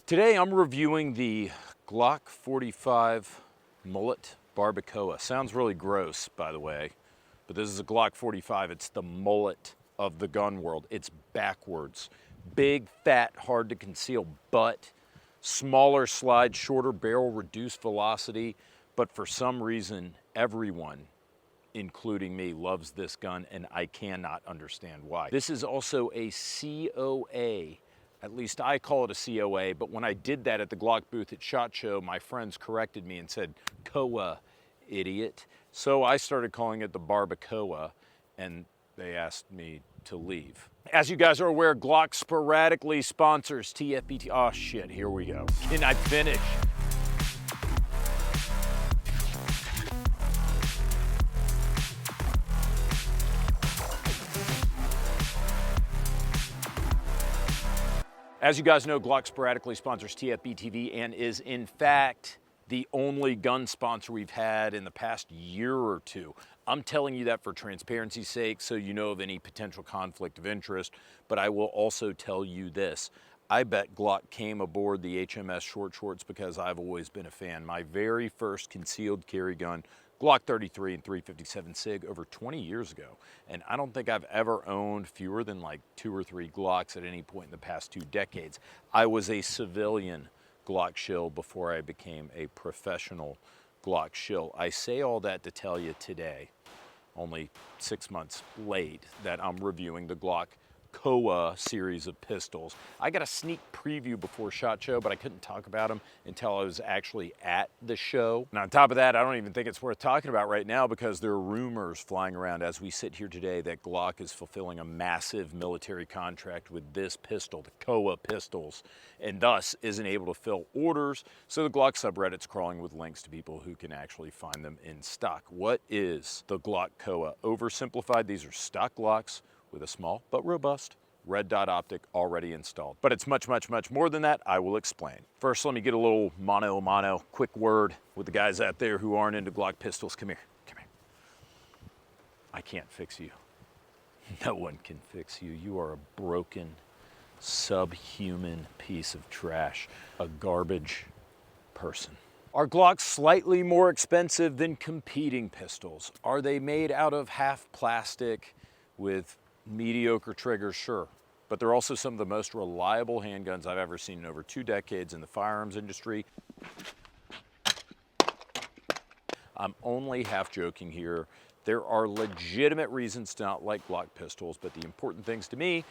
Today I'm reviewing the Glock 45 mullet barbacoa. Sounds really gross, by the way, but this is a Glock 45. It's the mullet of the gun world. It's backwards. Big, fat, hard to conceal butt, smaller slide, shorter barrel, reduced velocity, but for some reason, everyone, including me, loves this gun, and I cannot understand why. This is also a COA. At least I call it a COA, but when I did that at the Glock booth at SHOT Show, my friends corrected me and said, COA, idiot. So I started calling it the barbacoa, and they asked me to leave. As you guys are aware, Glock sporadically sponsors TFBT. Oh shit, here we go. Can I finish? As you guys know, Glock sporadically sponsors TFBTV and is in fact the only gun sponsor we've had in the past year or two. I'm telling you that for transparency's sake, so you know of any potential conflict of interest, but I will also tell you this. I bet Glock came aboard the HMS Short Shorts because I've always been a fan. My very first concealed carry gun, Glock 33 and 357 SIG, over 20 years ago. And I don't think I've ever owned fewer than like 2 or 3 Glocks at any point in the past 2 decades. I was a civilian Glock shill before I became a professional Glock shill. I say all that to tell you today, only 6 months late, that I'm reviewing the Glock COA series of pistols. I got a sneak preview before SHOT Show, but I couldn't talk about them until I was actually at the show. And on top of that, I don't even think it's worth talking about right now because there are rumors flying around as we sit here today that Glock is fulfilling a massive military contract with this pistol, the COA pistols, and thus isn't able to fill orders. So the Glock subreddit's crawling with links to people who can actually find them in stock. What is the Glock COA? Oversimplified, these are stock Glocks with a small but robust red dot optic already installed. But it's much, much, much more than that. I will explain. First, let me get a little mano a mano, quick word with the guys out there who aren't into Glock pistols. Come here, come here. I can't fix you. No one can fix you. You are a broken, subhuman piece of trash, a garbage person. Are Glocks slightly more expensive than competing pistols? Are they made out of half plastic with mediocre triggers? Sure, but they're also some of the most reliable handguns I've ever seen in over 2 decades in the firearms industry. I'm only half joking here. There are legitimate reasons to not like Glock pistols, but the important things to me: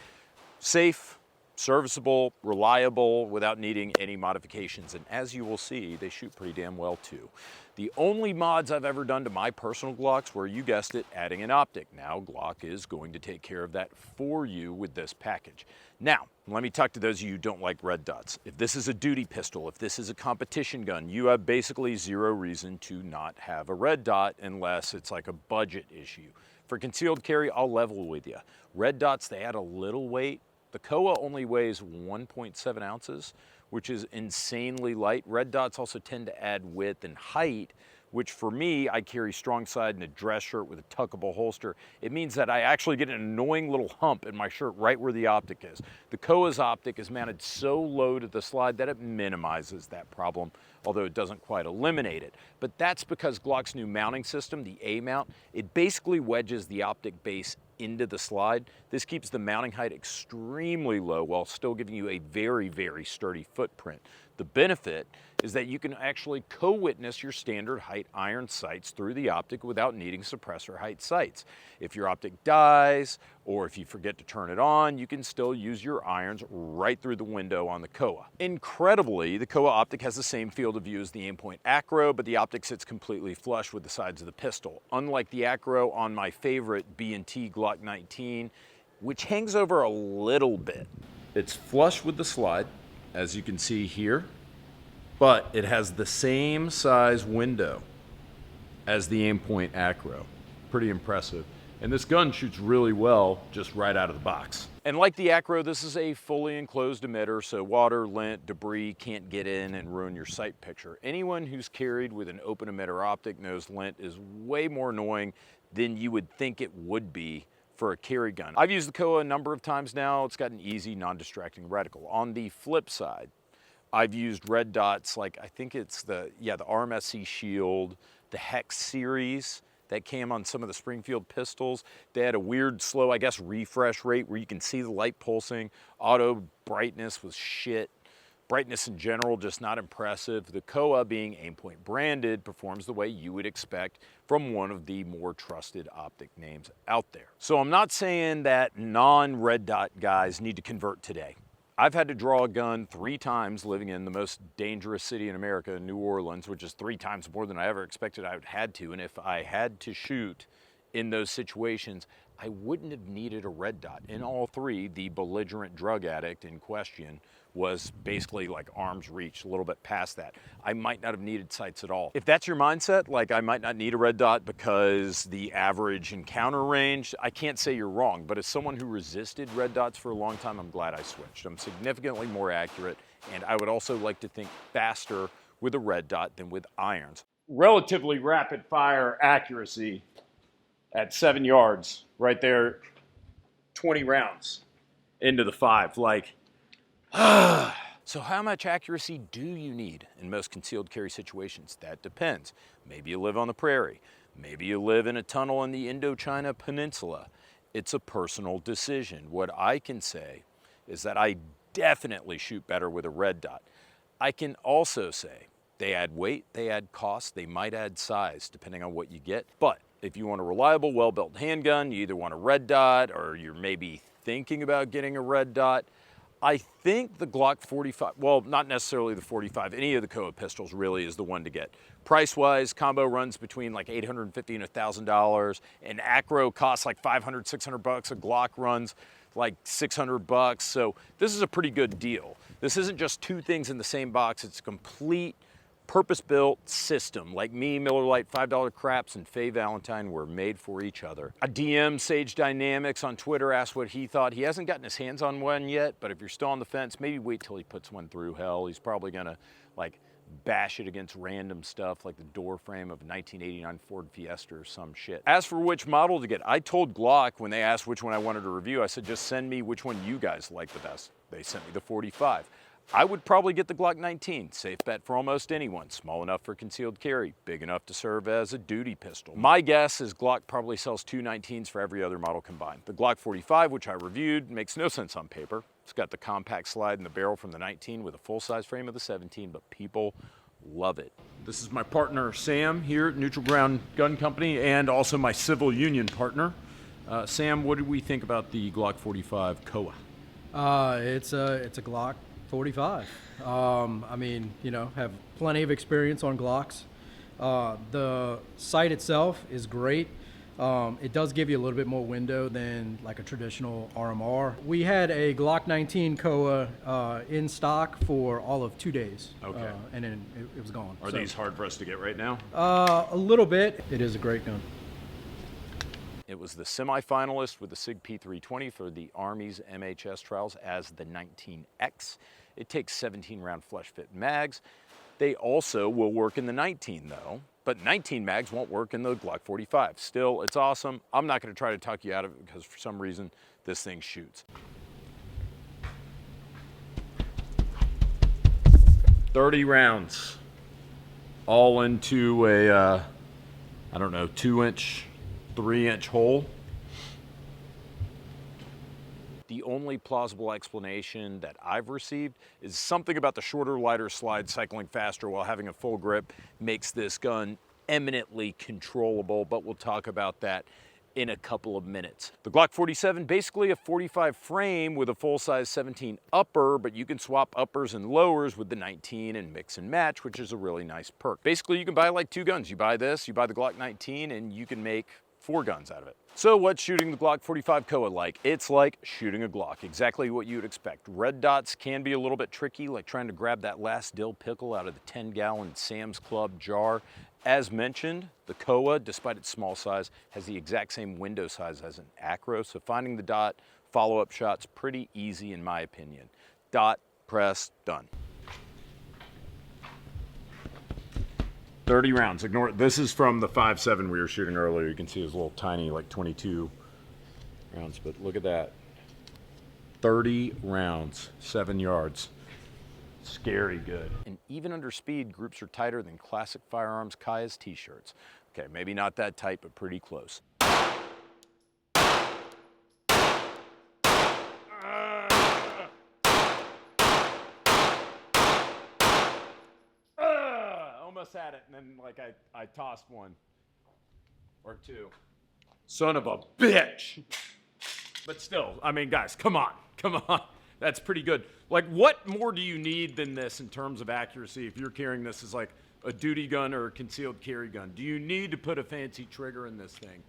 safe, serviceable, reliable, without needing any modifications. And as you will see, they shoot pretty damn well too. The only mods I've ever done to my personal Glocks were, you guessed it, adding an optic. Now Glock is going to take care of that for you with this package. Now, let me talk to those of you who don't like red dots. If this is a duty pistol, if this is a competition gun, you have basically zero reason to not have a red dot unless it's like a budget issue. For concealed carry, I'll level with you. Red dots, they add a little weight. The COA only weighs 1.7 ounces, which is insanely light. Red dots also tend to add width and height, which for me, I carry strong side in a dress shirt with a tuckable holster. It means that I actually get an annoying little hump in my shirt right where the optic is. The COA's optic is mounted so low to the slide that it minimizes that problem, although it doesn't quite eliminate it. But that's because Glock's new mounting system, the A mount, it basically wedges the optic base into the slide. This keeps the mounting height extremely low while still giving you a very, very sturdy footprint. The benefit is that you can actually co-witness your standard height iron sights through the optic without needing suppressor height sights. If your optic dies, or if you forget to turn it on, you can still use your irons right through the window on the COA. Incredibly, the COA optic has the same field of view as the Aimpoint Acro, but the optic sits completely flush with the sides of the pistol. Unlike the Acro on my favorite B&T Glock 19, which hangs over a little bit. It's flush with the slide, as you can see here, but it has the same size window as the Aimpoint Acro. Pretty impressive. And this gun shoots really well just right out of the box. And like the Acro, this is a fully enclosed emitter, so water, lint, debris can't get in and ruin your sight picture. Anyone who's carried with an open emitter optic knows lint is way more annoying than you would think it would be for a carry gun. I've used the COA a number of times now. It's got an easy, non-distracting reticle. On the flip side, I've used red dots, like I think it's the RMSC Shield, the Hex series that came on some of the Springfield pistols. They had a weird, slow, I guess, refresh rate where you can see the light pulsing. Auto brightness was shit. Brightness in general, just not impressive. The COA, being Aimpoint branded, performs the way you would expect from one of the more trusted optic names out there. So I'm not saying that non-red dot guys need to convert today. I've had to draw a gun 3 times living in the most dangerous city in America, New Orleans, which is 3 times more than I ever expected I would had to. And if I had to shoot in those situations, I wouldn't have needed a red dot. In all 3, the belligerent drug addict in question was basically like arm's reach, a little bit past that. I might not have needed sights at all. If that's your mindset, like I might not need a red dot because the average encounter range, I can't say you're wrong, but as someone who resisted red dots for a long time, I'm glad I switched. I'm significantly more accurate, and I would also like to think faster with a red dot than with irons. Relatively rapid fire accuracy at 7 yards, right there, 20 rounds into the 5, like, So how much accuracy do you need in most concealed carry situations? That depends. Maybe you live on the prairie. Maybe you live in a tunnel in the Indochina Peninsula. It's a personal decision. What I can say is that I definitely shoot better with a red dot. I can also say they add weight, they add cost, they might add size depending on what you get. But if you want a reliable, well-built handgun, you either want a red dot or you're maybe thinking about getting a red dot. I think the Glock 45, well, not necessarily the 45, any of the COA pistols really is the one to get. Price-wise, combo runs between like $850 and $1,000. An Acro costs like $500, $600. A Glock runs like $600. So this is a pretty good deal. This isn't just 2 things in the same box. It's a complete purpose-built system. Like me, Miller Lite, $5 Craps, and Faye Valentine were made for each other. A DM Sage Dynamics on Twitter asked what he thought. He hasn't gotten his hands on one yet, but if you're still on the fence, maybe wait till he puts one through. Hell, he's probably gonna like bash it against random stuff like the door frame of a 1989 Ford Fiesta or some shit. As for which model to get, I told Glock when they asked which one I wanted to review, I said, just send me which one you guys like the best. They sent me the 45. I would probably get the Glock 19, safe bet for almost anyone, small enough for concealed carry, big enough to serve as a duty pistol. My guess is Glock probably sells 2 19s for every other model combined. The Glock 45, which I reviewed, makes no sense on paper. It's got the compact slide in the barrel from the 19 with a full-size frame of the 17, but people love it. This is my partner, Sam, here at Neutral Ground Gun Company, and also my civil union partner. Sam, what did we think about the Glock 45 COA? It's a Glock 45. I mean, you know, have plenty of experience on Glocks. The sight itself is great. It does give you a little bit more window than like a traditional RMR. We had a Glock 19 COA in stock for all of 2 days. Okay. And then it was gone. Are these hard for us to get right now? A little bit. It is a great gun. It was the semifinalist with the SIG P320 for the Army's MHS trials as the 19X. It takes 17 round flush fit mags. They also will work in the 19 though, but 19 mags won't work in the Glock 45. Still, it's awesome. I'm not gonna try to talk you out of it because for some reason this thing shoots. 30 rounds, all into a, I don't know, 2-inch, 3-inch hole. The only plausible explanation that I've received is something about the shorter, lighter slide cycling faster while having a full grip makes this gun eminently controllable, but we'll talk about that in a couple of minutes. The Glock 47, basically a 45 frame with a full-size 17 upper, but you can swap uppers and lowers with the 19 and mix and match, which is a really nice perk. Basically, you can buy like 2 guns. You buy this, you buy the Glock 19, and you can make 4 guns out of it. So what's shooting the Glock 45 COA like? It's like shooting a Glock, exactly what you would expect. Red dots can be a little bit tricky, like trying to grab that last dill pickle out of the 10-gallon Sam's Club jar. As mentioned, the COA, despite its small size, has the exact same window size as an Acro, so finding the dot, follow-up shots, pretty easy in my opinion. Dot, press, done. 30 rounds, ignore it. This is from the 5.7 we were shooting earlier. You can see it's a little tiny, like 22 rounds, but look at that. 30 rounds, 7 yards. Scary good. And even under speed, groups are tighter than classic firearms Kaya's t-shirts. Okay, maybe not that tight, but pretty close. Almost had it, and then like I tossed one or two. Son of a bitch. But still, I mean, guys, come on. That's pretty good. Like, what more do you need than this in terms of accuracy if you're carrying this as like a duty gun or a concealed carry gun? Do you need to put a fancy trigger in this thing?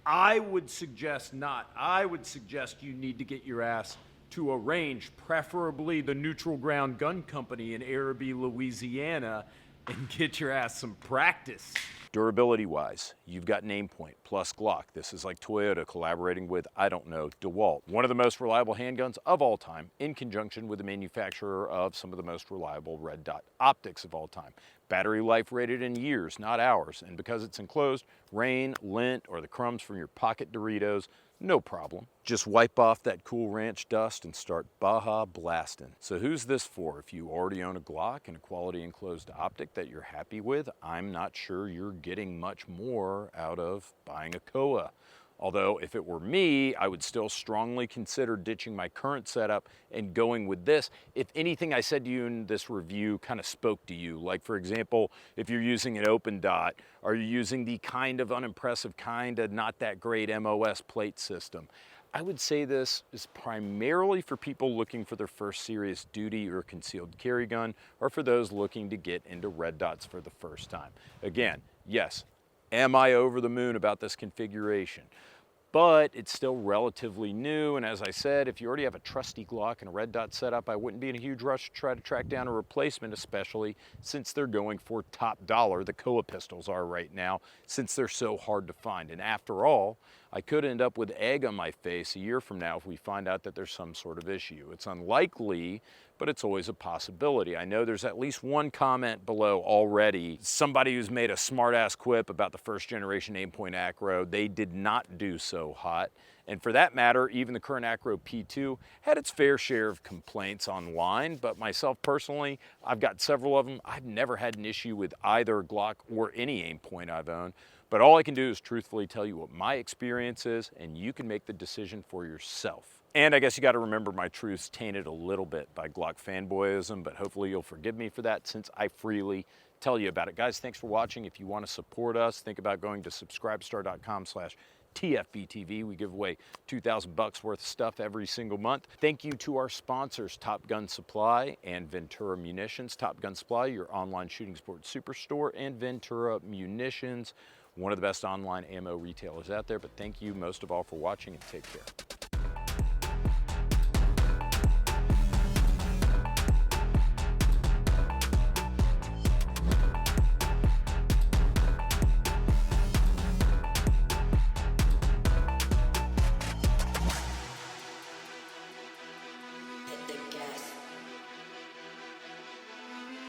I would suggest not. I would suggest you need to get your ass to a range, preferably the Neutral Ground Gun Company in Araby, Louisiana, and get your ass some practice. Durability-wise, you've got Aimpoint plus Glock. This is like Toyota collaborating with, I don't know, DeWalt. One of the most reliable handguns of all time, in conjunction with the manufacturer of some of the most reliable red dot optics of all time. Battery life rated in years, not hours. And because it's enclosed, rain, lint, or the crumbs from your pocket Doritos, no problem. Just wipe off that Cool Ranch dust and start Baja blasting. So who's this for? If you already own a Glock and a quality enclosed optic that you're happy with, I'm not sure you're getting much more out of buying a COA. Although if it were me, I would still strongly consider ditching my current setup and going with this. If anything I said to you in this review kind of spoke to you, like for example, if you're using an open dot, are you using the kind of unimpressive, kind of not that great MOS plate system? I would say this is primarily for people looking for their first serious duty or concealed carry gun, or for those looking to get into red dots for the first time. Again, yes, am I over the moon about this configuration? But it's still relatively new, and as I said, if you already have a trusty Glock and a red dot setup, I wouldn't be in a huge rush to try to track down a replacement, especially since they're going for top dollar. The COA pistols are right now, since they're so hard to find. And after all, I could end up with egg on my face a year from now if we find out that there's some sort of issue. It's unlikely, but it's always a possibility. I know there's at least one comment below already. Somebody who's made a smart-ass quip about the first generation Aimpoint Acro. They did not do so hot. And for that matter, even the current Acro P2 had its fair share of complaints online, but myself personally, I've got several of them. I've never had an issue with either Glock or any Aimpoint I've owned. But all I can do is truthfully tell you what my experience is, and you can make the decision for yourself. And I guess you got to remember my truth's tainted a little bit by Glock fanboyism, but hopefully you'll forgive me for that since I freely tell you about it. Guys, thanks for watching. If you want to support us, think about going to subscribestar.com/TFBTV. We give away $2,000 worth of stuff every single month. Thank you to our sponsors, Top Gun Supply and Ventura Munitions. Top Gun Supply, your online shooting sports superstore, and Ventura Munitions, one of the best online ammo retailers out there. But thank you most of all for watching, and take care.